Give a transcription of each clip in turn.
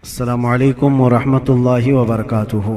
السلام علیکم ورحمۃ اللہ وبرکاتہ۔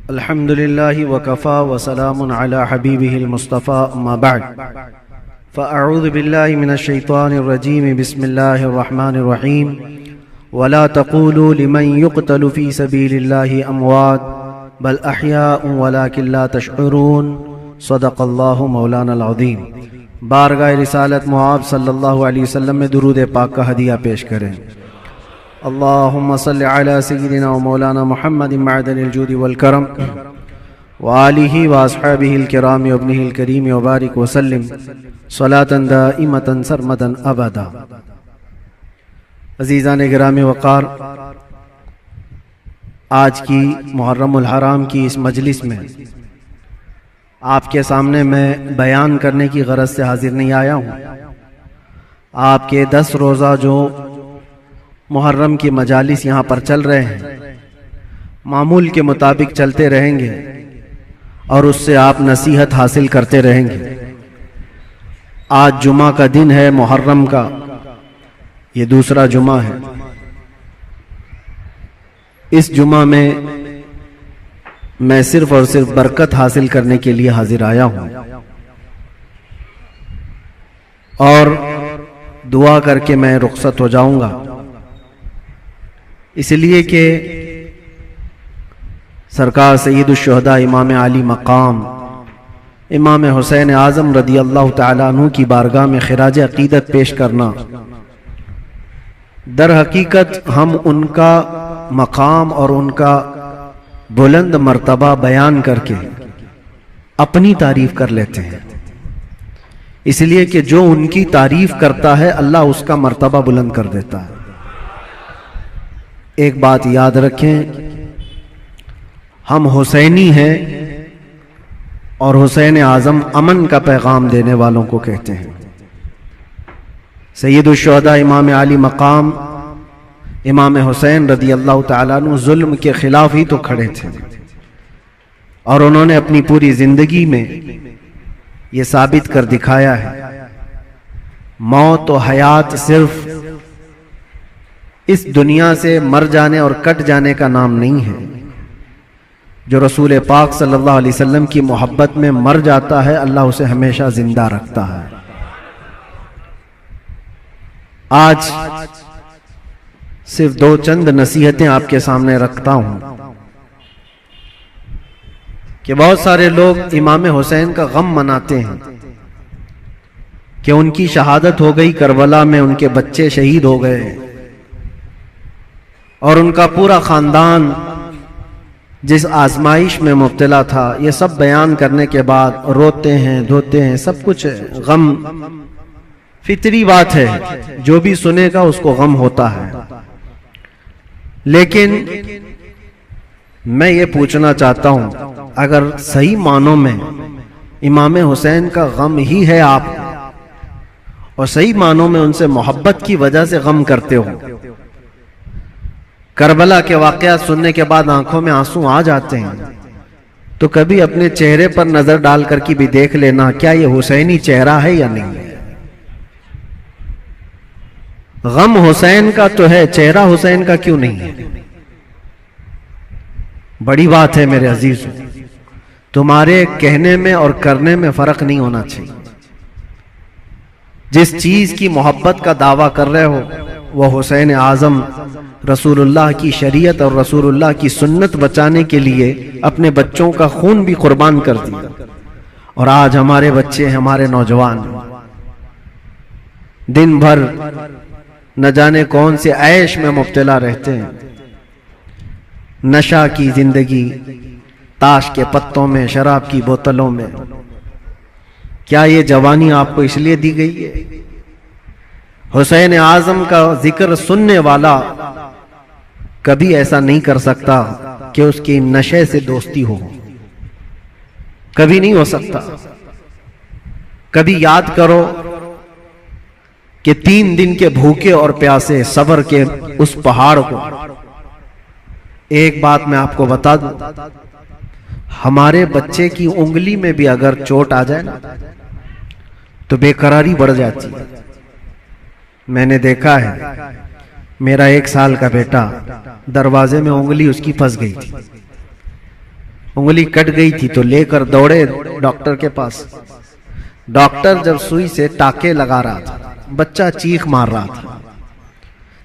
الحمد للہ وکفا وسلام علی حبیبہ المصطفى اما بعد فاعوذ باللہ من الشیطان الرجیم بسم اللہ الرحمن الرحیم ولا تقولوا لمن يقتل في سبیل اللہ اموات بل احیاء ولکن لا تشعرون صدق اللہ مولانا العظیم۔ بارگاہ رسالت معاب صلی اللہ علیہ وسلم میں درود پاک کا ہدیہ پیش کریں۔ اللہم صلی علی سیدنا و مولانا محمد معدن الجود والکرم وآلہ واصحابہ الکرام وابنہ الکریم وبارک وسلم صلاة دائمة سرمدا ابدا۔ عزیزان گرامی وقار، آج کی محرم الحرام کی اس مجلس میں آپ کے سامنے میں بیان کرنے کی غرض سے حاضر نہیں آیا ہوں۔ آپ کے 10 روزہ جو محرم کی مجالس یہاں پر چل رہے ہیں معمول کے مطابق چلتے رہیں گے اور اس سے آپ نصیحت حاصل کرتے رہیں گے۔ آج جمعہ کا دن ہے، محرم کا یہ دوسرا جمعہ ہے۔ اس جمعہ میں صرف اور صرف برکت حاصل کرنے کے لیے حاضر آیا ہوں اور دعا کر کے میں رخصت ہو جاؤں گا، اس لیے کہ سرکار سید الشہداء امام علی مقام امام حسین اعظم رضی اللہ تعالیٰ عنہ کی بارگاہ میں خراج عقیدت پیش کرنا، در حقیقت ہم ان کا مقام اور ان کا بلند مرتبہ بیان کر کے اپنی تعریف کر لیتے ہیں، اس لیے کہ جو ان کی تعریف کرتا ہے اللہ اس کا مرتبہ بلند کر دیتا ہے۔ ایک بات یاد رکھیں، ہم حسینی ہیں اور حسین اعظم امن کا پیغام دینے والوں کو کہتے ہیں۔ سید الشہداء امام علی مقام امام حسین رضی اللہ تعالیٰ عنہ ظلم کے خلاف ہی تو کھڑے تھے، اور انہوں نے اپنی پوری زندگی میں یہ ثابت کر دکھایا ہے موت و حیات صرف اس دنیا سے مر جانے اور کٹ جانے کا نام نہیں ہے۔ جو رسول پاک صلی اللہ علیہ وسلم کی محبت میں مر جاتا ہے اللہ اسے ہمیشہ زندہ رکھتا ہے۔ آج صرف 2 چند نصیحتیں آپ کے سامنے رکھتا ہوں کہ بہت سارے لوگ امام حسین کا غم مناتے ہیں کہ ان کی شہادت ہو گئی کربلا میں، ان کے بچے شہید ہو گئے اور ان کا پورا خاندان جس آزمائش میں مبتلا تھا، یہ سب بیان کرنے کے بعد روتے ہیں، دھوتے ہیں، سب کچھ ہے، غم فطری بات ہے، جو بھی سنے گا اس کو غم ہوتا ہے۔ لیکن میں یہ پوچھنا چاہتا ہوں، اگر صحیح معنوں میں امام حسین کا غم ہی ہے آپ اور صحیح معنوں میں ان سے محبت کی وجہ سے غم کرتے ہو، کربلا کے واقعات سننے کے بعد آنکھوں میں آنسو آ جاتے ہیں، تو کبھی اپنے چہرے پر نظر ڈال کر کے بھی دیکھ لینا کیا یہ حسینی چہرہ ہے یا نہیں ہے۔ غم حسین کا تو ہے، چہرہ حسین کا کیوں نہیں ہے؟ بڑی بات ہے میرے عزیزوں، تمہارے کہنے میں اور کرنے میں فرق نہیں ہونا چاہیے۔ جس چیز کی محبت کا دعویٰ کر رہے ہو وہ حسین اعظم رسول اللہ کی شریعت اور رسول اللہ کی سنت بچانے کے لیے اپنے بچوں کا خون بھی قربان کر دیا، اور آج ہمارے بچے ہمارے نوجوان دن بھر نہ جانے کون سے عیش میں مبتلا رہتے ہیں، نشہ کی زندگی، تاش کے پتوں میں، شراب کی بوتلوں میں۔ کیا یہ جوانی آپ کو اس لیے دی گئی ہے؟ حسین اعظم کا ذکر سننے والا کبھی ایسا نہیں کر سکتا کہ اس کی نشے سے دوستی ہو، کبھی نہیں ہو سکتا۔ کبھی یاد کرو کہ 3 دن کے بھوکے اور پیاسے صبر کے اس پہاڑ کو، ایک بات میں آپ کو بتا دوں، ہمارے بچے کی انگلی میں بھی اگر چوٹ آ جائے نا تو بے قراری بڑھ جاتی ہے۔ میں نے دیکھا ہے میرا 1 سال کا بیٹا دروازے میں انگلی اس کی پھنس گئی تھی، انگلی کٹ گئی تھی تو لے کر دوڑے ڈاکٹر کے پاس. ڈاکٹر جب سوئی سے ٹاکے لگا رہا تھا، بچہ چیخ مار رہا تھا،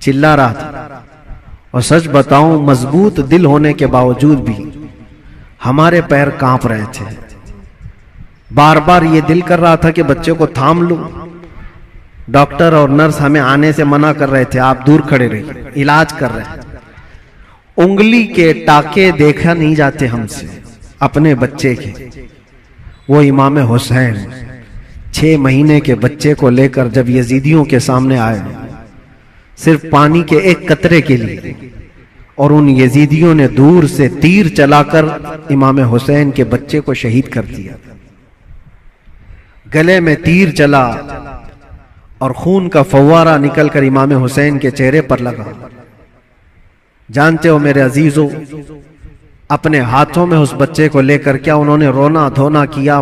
چلا رہا تھا. اور سچ بتاؤں مضبوط دل ہونے کے باوجود بھی ہمارے پیر کانپ رہے تھے. بار بار یہ دل کر رہا تھا کہ بچے کو تھام لوں. ڈاکٹر اور نرس ہمیں آنے سے منع کر رہے تھے، آپ دور کھڑے رہیے، علاج کر رہے ہیں. انگلی کے ٹاکے دیکھا نہیں جاتے ہم سے اپنے بچے کے. وہ امام حسین 6 مہینے کے بچے کو لے کر جب یزیدیوں کے سامنے آئے صرف پانی کے ایک قطرے کے لیے، اور ان یزیدیوں نے دور سے تیر چلا کر امام حسین کے بچے کو شہید کر دیا. گلے میں تیر چلا اور خون کا فوارہ نکل کر امام حسین کے چہرے پر لگا. جانتے ہو میرے عزیزو، اپنے ہاتھوں میں اس بچے کو لے کر کیا انہوں نے رونا دھونا کیا؟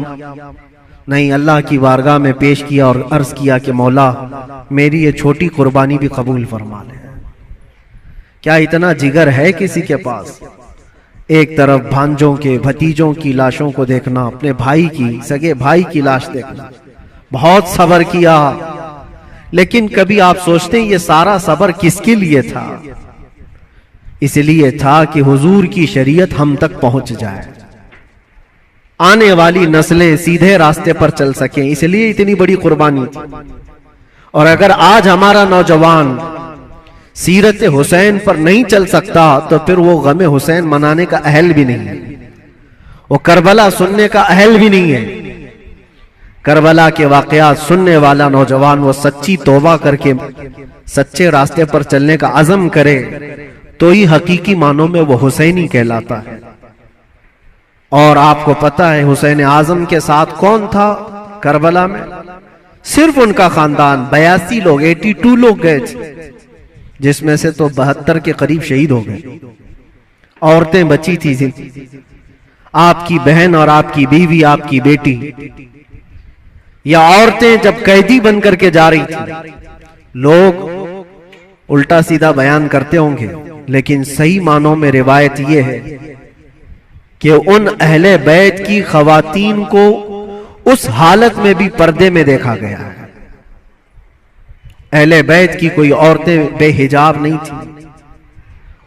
نہیں، اللہ کی بارگاہ میں پیش کیا اور عرض کیا کہ مولا میری یہ چھوٹی قربانی بھی قبول فرما لے. کیا اتنا جگر ہے کسی کے پاس؟ ایک طرف بھانجوں کے بھتیجوں کی لاشوں کو دیکھنا، اپنے بھائی کی سگے بھائی کی لاش دیکھنا، بہت صبر کیا. لیکن کبھی آپ سوچتے ہیں یہ سارا صبر کس کے لیے تھا؟ اس لیے تھا کہ حضور کی شریعت ہم تک پہنچ جائے، آنے والی نسلیں سیدھے راستے پر چل سکیں. اس لیے اتنی بڑی قربانی تھی. اور اگر آج ہمارا نوجوان سیرت حسین پر نہیں چل سکتا تو پھر وہ غم حسین منانے کا اہل بھی نہیں ہے، وہ کربلا سننے کا اہل بھی نہیں ہے. کربلا کے واقعات سننے والا نوجوان وہ سچی توبہ کر کے سچے راستے پر چلنے کا عزم کرے تو ہی حقیقی معنوں میں وہ حسینی کہلاتا ہے. اور آپ کو پتا ہے حسین اعظم کے ساتھ کون تھا کربلا میں؟ صرف ان کا خاندان. 82 لوگ 82 لوگ گئے تھے، جس میں سے تو 72 کے قریب شہید ہو گئے. عورتیں بچی تھی، آپ کی بہن اور آپ کی بیوی، آپ کی بیٹی. یا عورتیں جب قیدی بن کر کے جا رہی تھی، لوگ الٹا سیدھا بیان کرتے ہوں گے لیکن صحیح معنوں میں روایت یہ ہے کہ ان اہل بیت کی خواتین کو اس حالت میں بھی پردے میں دیکھا گیا ہے. اہل بیت کی کوئی عورتیں بے حجاب نہیں تھی،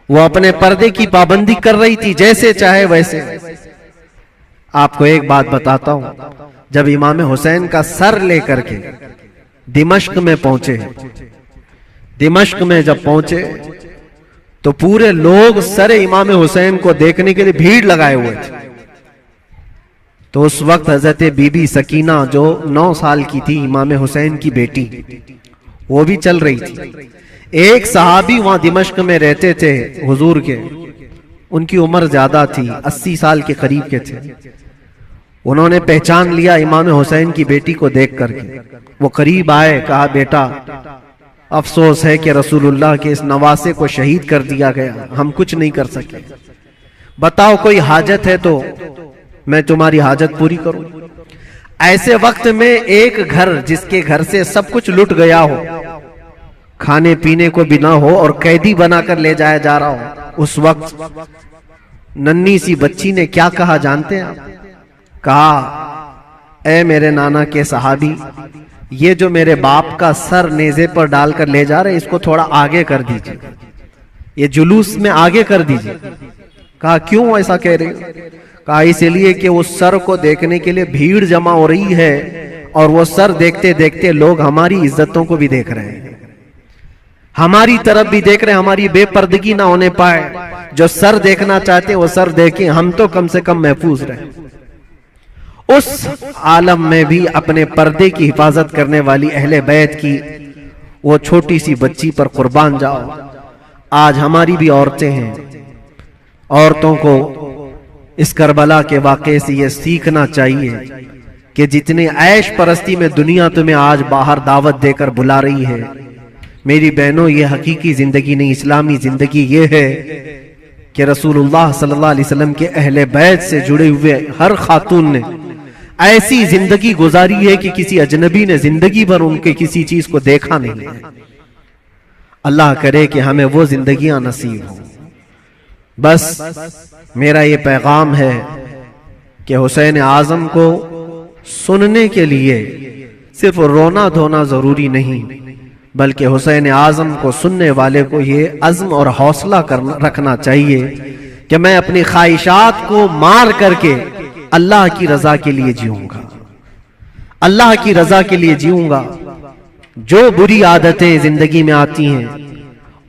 وہ اپنے پردے کی پابندی کر رہی تھی، جیسے چاہے ویسے. آپ کو ایک بات بتاتا ہوں، جب امام حسین کا سر لے کر کے دمشق میں پہنچے، دمشق میں جب پہنچے تو پورے لوگ سر امام حسین کو دیکھنے کے لیے بھیڑ لگائے ہوئے تھے. تو اس وقت حضرت بی بی سکینہ جو 9 سال کی تھی، امام حسین کی بیٹی، وہ بھی چل رہی تھی. ایک صحابی وہاں دمشق میں رہتے تھے حضور کے، ان کی عمر زیادہ تھی، 80 سال کے قریب کے تھے. انہوں نے پہچان لیا امام حسین کی بیٹی کو دیکھ کر کے. وہ قریب آئے، کہا بیٹا افسوس ہے کہ رسول اللہ کے اس نواسے کو شہید کر دیا گیا، ہم کچھ نہیں کر سکے. بتاؤ کوئی حاجت ہے تو میں تمہاری حاجت پوری کروں. ایسے وقت میں ایک گھر جس کے گھر سے سب کچھ لٹ گیا ہو، کھانے پینے کو بھی نہ ہو اور قیدی بنا کر لے جایا جا رہا ہو، اس وقت ننھی سی بچی نے کیا کہا جانتے ہیں آپ؟ کہا اے میرے نانا کے صحابی، یہ جو میرے باپ کا سر نیزے پر ڈال کر لے جا رہے اس کو تھوڑا آگے کر دیجئے، یہ جلوس میں آگے کر دیجئے. کہا کیوں ایسا کہہ رہے ہو؟ کہا اس لیے کہ اس سر کو دیکھنے کے لیے بھیڑ جمع ہو رہی ہے اور وہ سر دیکھتے دیکھتے لوگ ہماری عزتوں کو بھی دیکھ رہے ہیں، ہماری طرف بھی دیکھ رہے ہیں، ہماری بے پردگی نہ ہونے پائے. جو سر دیکھنا چاہتے وہ سر دیکھیں، ہم تو کم سے کم محفوظ رہیں. اس عالم میں بھی اپنے پردے کی حفاظت کرنے والی اہل بیت کی وہ چھوٹی سی بچی پر قربان جاؤ. آج ہماری بھی عورتیں ہیں، عورتوں کو اس کربلا کے واقعے سے یہ سیکھنا چاہیے کہ جتنے عیش پرستی میں دنیا تمہیں آج باہر دعوت دے کر بلا رہی ہے، میری بہنوں یہ حقیقی زندگی نہیں، اسلامی زندگی یہ ہے کہ رسول اللہ صلی اللہ علیہ وسلم کے اہل بیت سے جڑے ہوئے ہر خاتون نے ایسی زندگی گزاری ہے کہ کسی اجنبی نے زندگی بھر ان کے کسی چیز کو دیکھا نہیں ہے. اللہ کرے کہ ہمیں وہ زندگیاں نصیب ہوں۔ بس میرا یہ پیغام ہے کہ حسین اعظم کو سننے کے لیے صرف رونا دھونا ضروری نہیں، بلکہ حسین اعظم کو سننے والے کو یہ عزم اور حوصلہ رکھنا چاہیے کہ میں اپنی خواہشات کو مار کر کے اللہ کی رضا کے لیے جیوں گا، اللہ کی رضا کے لیے جیوں گا۔ جو بری عادتیں زندگی میں آتی ہیں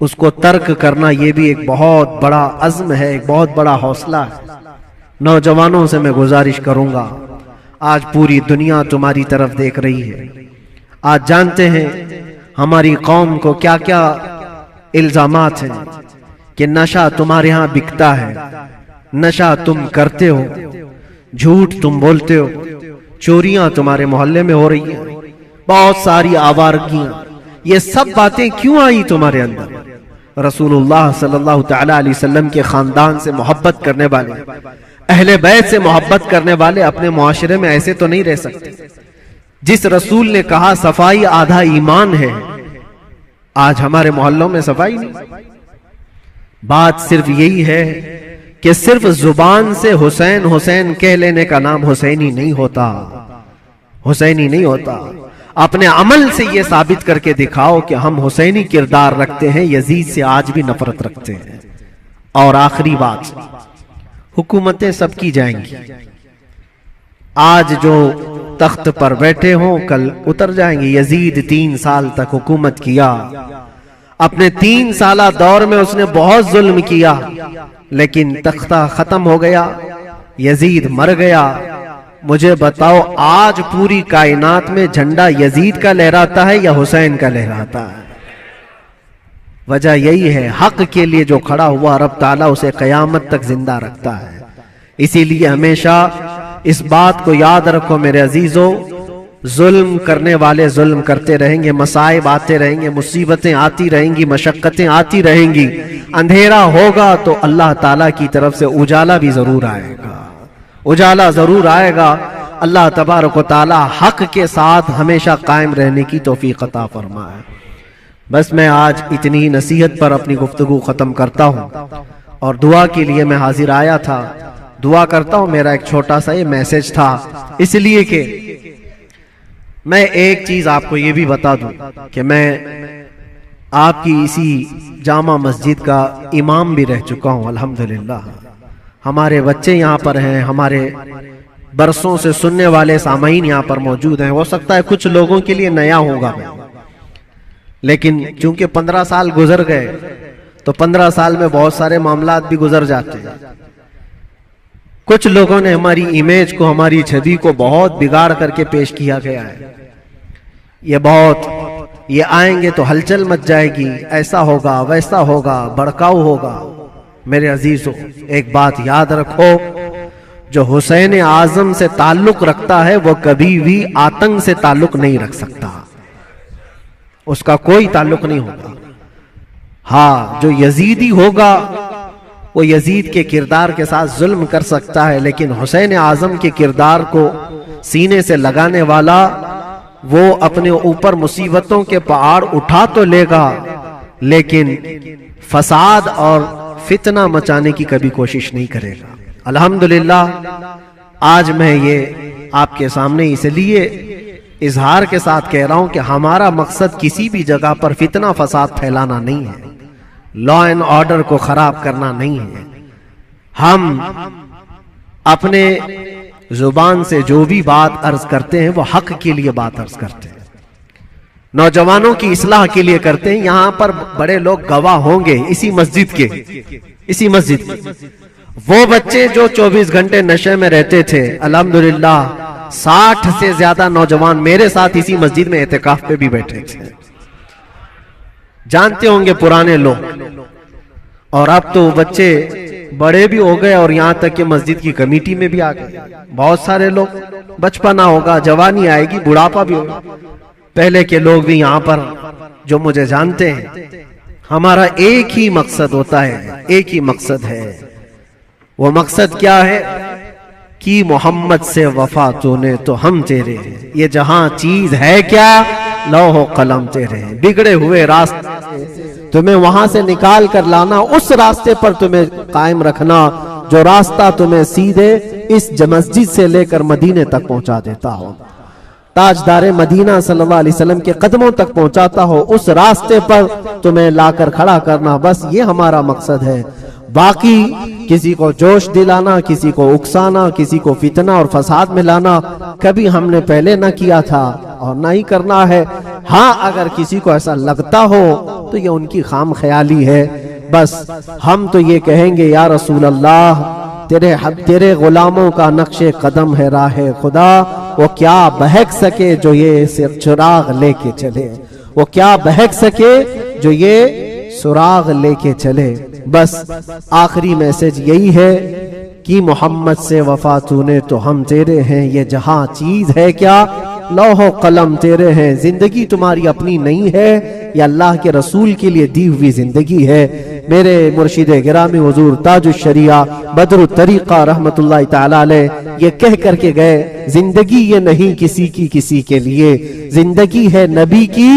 اس کو ترک کرنا یہ بھی ایک بہت بڑا عزم ہے، ایک بہت بڑا حوصلہ ہے۔ نوجوانوں سے میں گزارش کروں گا، آج پوری دنیا تمہاری طرف دیکھ رہی ہے۔ آج جانتے ہیں ہماری قوم کو کیا کیا الزامات ہیں کہ نشہ تمہارے ہاں بکتا ہے، نشہ تم کرتے ہو، جھوٹ تم بولتے ہو، چوریاں تمہارے محلے میں ہو رہی ہیں، بہت ساری آوارگیاں۔ یہ سب باتیں کیوں آئی تمہارے اندر؟ رسول اللہ صلی اللہ تعالی علیہ وسلم کے خاندان سے محبت کرنے والے، اہل بیت سے محبت کرنے والے اپنے معاشرے میں ایسے تو نہیں رہ سکتے۔ جس رسول نے کہا صفائی آدھا ایمان ہے، آج ہمارے محلوں میں صفائی نہیں۔ بات صرف یہی ہے کہ صرف زبان سے حسین حسین کہہ لینے کا نام حسینی نہیں ہوتا، حسینی نہیں ہوتا۔ اپنے عمل سے یہ ثابت کر کے دکھاؤ کہ ہم حسینی کردار رکھتے ہیں، یزید سے آج بھی نفرت رکھتے ہیں۔ اور آخری بات، حکومتیں سب کی جائیں گی، آج جو تخت پر بیٹھے ہوں کل اتر جائیں گے۔ یزید 3 سال تک حکومت کیا، اپنے 3 سالہ دور میں اس نے بہت ظلم کیا، لیکن تختہ ختم ہو گیا، یزید مر گیا۔ مجھے بتاؤ آج پوری کائنات میں جھنڈا یزید کا لہراتا ہے یا حسین کا لہراتا ہے؟ وجہ یہی ہے، حق کے لیے جو کھڑا ہوا رب تعالیٰ اسے قیامت تک زندہ رکھتا ہے۔ اسی لیے ہمیشہ اس بات کو یاد رکھو میرے عزیزو، ظلم کرنے والے ظلم کرتے رہیں گے، مصائب آتے رہیں گے، مصیبتیں آتی رہیں گی، مشقتیں آتی رہیں گی۔ اندھیرا ہوگا تو اللہ تعالیٰ کی طرف سے اجالا بھی ضرور آئے گا، اجالا ضرور آئے گا۔ اللہ تبارک و تعالیٰ حق کے ساتھ ہمیشہ قائم رہنے کی توفیق عطا فرمائے۔ بس میں آج اتنی نصیحت پر اپنی گفتگو ختم کرتا ہوں، اور دعا کے لیے میں حاضر آیا تھا۔ دعا کرتا ہوں، میرا ایک چھوٹا سا یہ میسج تھا، اس لیے کہ میں ایک چیز آپ کو یہ بھی بتا دوں کہ میں آپ کی اسی جامع مسجد کا امام بھی رہ چکا ہوں الحمدللہ۔ ہمارے بچے یہاں پر ہیں، ہمارے برسوں سے سننے والے سامعین یہاں پر موجود ہیں۔ ہو سکتا ہے کچھ لوگوں کے لیے نیا ہوگا، لیکن چونکہ 15 سال گزر گئے تو 15 سال میں بہت سارے معاملات بھی گزر جاتے ہیں۔ کچھ لوگوں نے ہماری امیج کو، ہماری چھوی کو بہت بگاڑ کر کے پیش کیا گیا ہے۔ یہ آئیں گے تو ہلچل مچ جائے گی، ایسا ہوگا ویسا ہوگا، بڑکاؤ ہوگا۔ میرے عزیزو ایک بات یاد رکھو، جو حسین اعظم سے تعلق رکھتا ہے وہ کبھی بھی آتنک سے تعلق نہیں رکھ سکتا، اس کا کوئی تعلق نہیں ہوگا۔ ہاں جو یزیدی ہوگا وہ یزید کے کردار کے ساتھ ظلم کر سکتا ہے، لیکن حسین اعظم کے کردار کو سینے سے لگانے والا وہ اپنے اوپر مصیبتوں کے پہاڑ اٹھا تو لے گا، لیکن فساد اور فتنہ مچانے کی کبھی کوشش نہیں کرے گا۔ الحمدللہ آج میں یہ آپ کے سامنے اس لیے اظہار کے ساتھ کہہ رہا ہوں کہ ہمارا مقصد کسی بھی جگہ پر فتنہ فساد پھیلانا نہیں ہے، لا اینڈ آرڈر کو خراب کرنا نہیں ہے۔ ہم اپنے زبان سے جو بھی بات عرض کرتے ہیں وہ حق کے لیے بات عرض کرتے ہیں، نوجوانوں کی اصلاح کے لیے کرتے ہیں۔ یہاں پر بڑے لوگ گواہ ہوں گے اسی مسجد کے، وہ بچے جو 24 گھنٹے نشے میں رہتے تھے، الحمدللہ 60 سے زیادہ نوجوان میرے ساتھ اسی مسجد میں اعتکاف پہ بھی بیٹھے تھے، جانتے ہوں گے پرانے لوگ۔ اور اب تو بچے بڑے بھی ہو گئے اور یہاں تک کہ مسجد کی کمیٹی میں بھی آ گئے۔ بہت سارے لوگ، بچپنا ہوگا، جوانی آئے گی، بڑھاپا بھی ہوگا۔ پہلے کے لوگ بھی یہاں پر جو مجھے جانتے ہیں، ہمارا ایک ہی مقصد ہوتا ہے، ایک ہی مقصد ہے۔ وہ مقصد کیا ہے؟ کہ محمد سے وفا تو نے تو ہم تیرے ہیں، یہ جہاں چیز ہے کیا، لوح و قلم تیرے ہیں، بگڑے ہوئے راستے تمہیں وہاں سے نکال کر لانا، اس راستے پر تمہیں قائم رکھنا جو راستہ تمہیں سیدھے اس مسجد سے لے کر مدینے تک پہنچا دیتا ہو، تاجدار مدینہ صلی اللہ علیہ وسلم کے قدموں تک پہنچاتا ہو، اس راستے پر تمہیں لا کر کھڑا کرنا، بس یہ ہمارا مقصد ہے۔ باقی کسی کو جوش دلانا، کسی کو اکسانا، کسی کو فتنہ اور فساد میں لانا کبھی ہم نے پہلے نہ کیا تھا اور نہ ہی کرنا ہے۔ ہاں اگر کسی کو ایسا لگتا ہو تو یہ ان کی خام خیالی ہے، بس ہم تو یہ کہیں گے یا رسول اللہ تیرے غلاموں کا نقش قدم ہے راہ خدا، وہ کیا بہک سکے جو یہ چراغ لے کے چلے، وہ کیا بہک سکے جو یہ سراغ لے کے چلے۔ بس آخری میسج یہی ہے کہ محمد سے وفا تو نے تو ہم تیرے ہیں، یہ جہاں چیز ہے کیا لوح و قلم تیرے ہیں، زندگی تمہاری اپنی نہیں ہے، یہ اللہ کے رسول کے لیے دی ہوئی زندگی ہے۔ میرے مرشد گرامی حضور تاج الشریعہ بدر الطریقہ رحمت اللہ تعالی علیہ یہ کہہ کر کے گئے، زندگی یہ نہیں کسی کے لیے، زندگی ہے نبی کی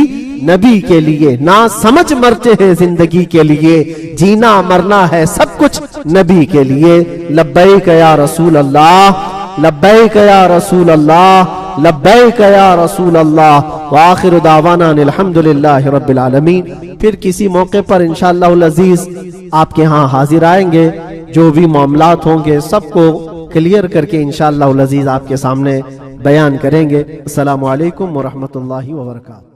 نبی کے لیے، نہ سمجھ مرتے ہیں زندگی کے لیے، جینا مرنا ہے سب کچھ نبی کے لیے۔ لبیک یا رسول اللہ، لبیک یا رسول اللہ، لبیک یا رسول اللہ، وآخر دعوانا الحمدللہ رب العالمین۔ پھر کسی موقع پر انشاءاللہ العزیز آپ کے ہاں حاضر آئیں گے، جو بھی معاملات ہوں گے سب کو کلیئر کر کے انشاءاللہ العزیز آپ کے سامنے بیان کریں گے۔ السلام علیکم ورحمۃ اللہ وبرکاتہ۔